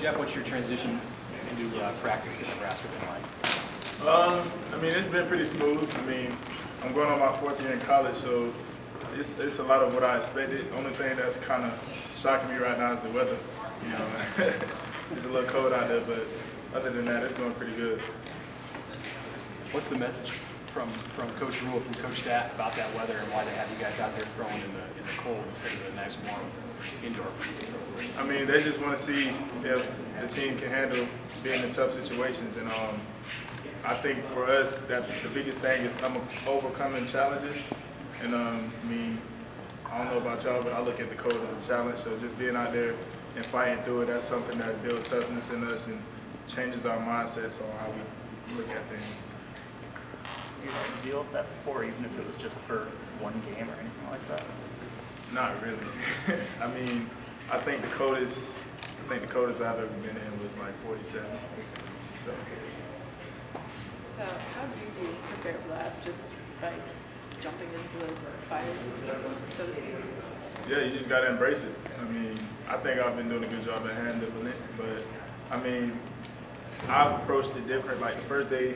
Jeff, what's your transition into practice in Nebraska been like? I mean, it's been pretty smooth. I mean, I'm going on my 4th year in college, so it's a lot of what I expected. Only thing that's kind of shocking me right now is the weather. You know, it's a little cold out there, but other than that, it's going pretty good. What's the message from Coach Rule, from Coach Satt about that weather and why they have you guys out there throwing in the cold instead of the nice warm indoor? I mean, they just want to see if the team can handle being in tough situations, and I think for us that the biggest thing is overcoming challenges. And I mean, I don't know about y'all, but I look at the cold as a challenge. So just being out there and fighting through it, that's something that builds toughness in us and changes our mindsets on how we look at things. You had to deal with that before, even if it was just for one game or anything like that? Not really. I mean, I think the coldest I've ever been in was like 47. So how do you prepare for that? Just by jumping into the fire, so to speak? yeah, you just got to embrace it. I mean, I think I've been doing a good job at handling it, but I mean, I've approached it different. Like the first day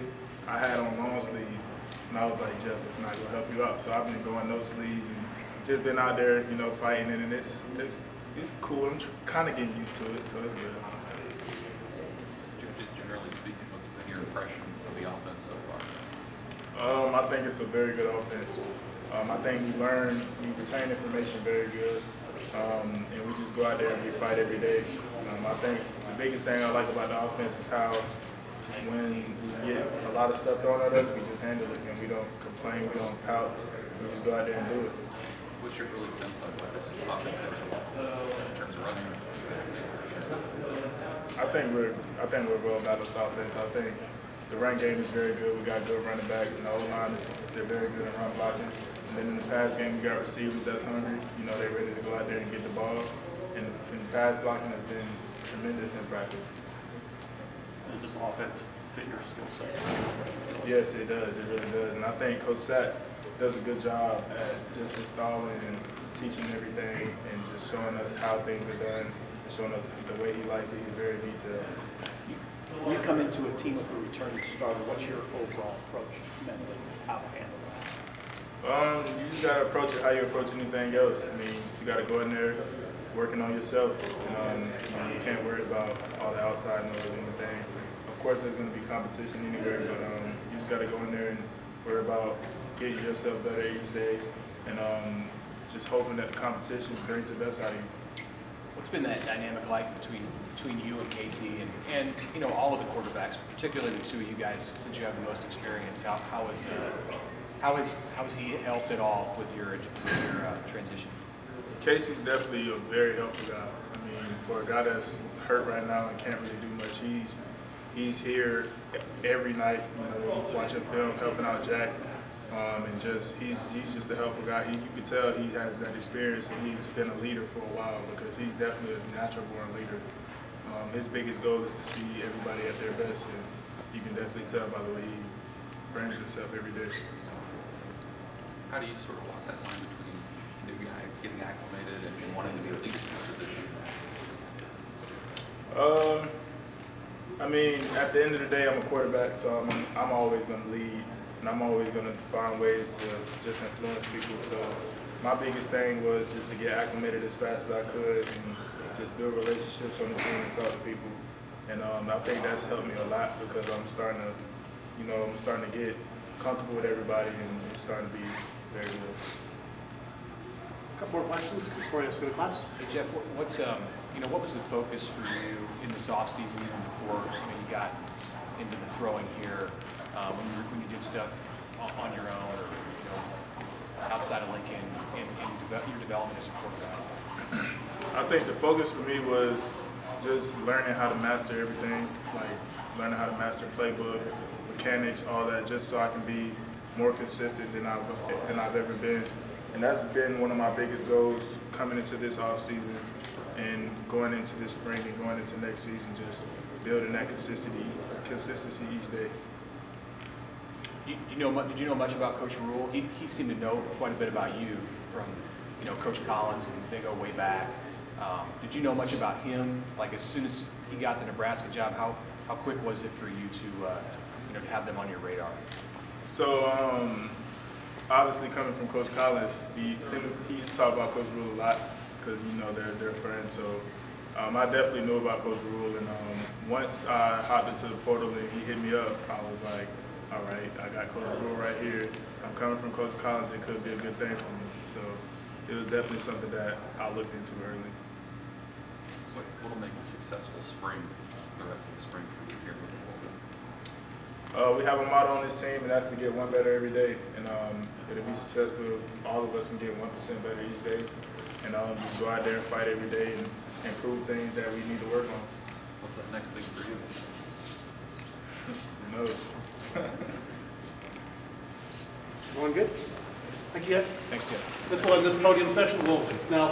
I had on long sleeves, and I was like, Jeff, it's not gonna help you out. So I've been going no sleeves and just been out there, you know, fighting it, and it's cool. I'm kind of getting used to it, so it's good. Just generally speaking, what's been your impression of the offense so far? I think it's a very good offense. I think we retain information very good, and we just go out there and we fight every day. I think the biggest thing I like about the offense is how when we get a lot of stuff thrown at us, we just handle it, and we don't complain, we don't pout, we just go out there and do it. What's your early sense on what this offense is in terms of running? I think we're well balanced offense. I think the run game is very good. We got good running backs, and the O-line they're very good at run blocking. And then in the pass game, we got receivers that's hungry. You know, they're ready to go out there and get the ball. And pass blocking has been tremendous in practice. Does this offense fit your skill set? Yes, it does. It really does. And I think Coach Satt does a good job at just installing and teaching everything and just showing us how things are done, showing us the way he likes it. He's very detailed. When you come into a team with a returning starter, what's your overall approach mentally? How to handle that? You just gotta approach it how you approach anything else. I mean, you gotta go in there working on yourself. You can't worry about all the outside noise or anything. Of course, there's gonna be competition anywhere, but you just gotta go in there and worry about getting yourself better each day, and just hoping that the competition brings the best out of you. What's been that dynamic like between you and Casey and you know all of the quarterbacks, particularly the two of you guys, since you have the most experience? How has he helped at all with your transition? Casey's definitely a very helpful guy. I mean, for a guy that's hurt right now and can't really do much, he's here every night, you know, watching film, helping out Jack, and he's just a helpful guy. You can tell he has that experience, and he's been a leader for a while because he's definitely a natural-born leader. His biggest goal is to see everybody at their best, and you can definitely tell by the way he brings himself every day. How do you sort of walk that line between new guy getting acclimated and wanting to be a leadership position? I mean, at the end of the day, I'm a quarterback, so I'm always going to lead, and I'm always going to find ways to just influence people. So my biggest thing was just to get acclimated as fast as I could and just build relationships on the team and talk to people. And I think that's helped me a lot because I'm starting to get comfortable with everybody, and it's starting to be very good. A couple more questions before I ask you to class. Hey Jeff, what was the focus for you in this offseason, even before you got into the throwing here, when you did stuff on your own or outside of Lincoln and your development as a quarterback? I think the focus for me was just learning how to master everything, like learning how to master playbook, mechanics, all that, just so I can be more consistent than I've ever been. And that's been one of my biggest goals coming into this offseason and going into this spring and going into next season, just building that consistency each day. Did you know much about Coach Rule? He seemed to know quite a bit about you from Coach Collins, and they go way back. Did you know much about him? Like as soon as he got the Nebraska job, how quick was it for you to to have them on your radar? So obviously coming from Coach Collins, he used to talk about Coach Rule a lot because they're friends. So I definitely knew about Coach Rule, and once I hopped into the portal and he hit me up, I was like, all right, I got Coach Rule right here. I'm coming from Coach Collins. It could be a good thing for me. So it was definitely something that I looked into early. So what'll make a successful spring, the rest of the spring for you here with the Wolves? We have a motto on this team, and that's to get one better every day. And it'll be successful if all of us can get 1% better each day. And just go out there and fight every day and improve things that we need to work on. What's that next thing for you? Who knows? Everyone good? Thank you, guys. Thanks, Jim. This will end this podium session. We'll now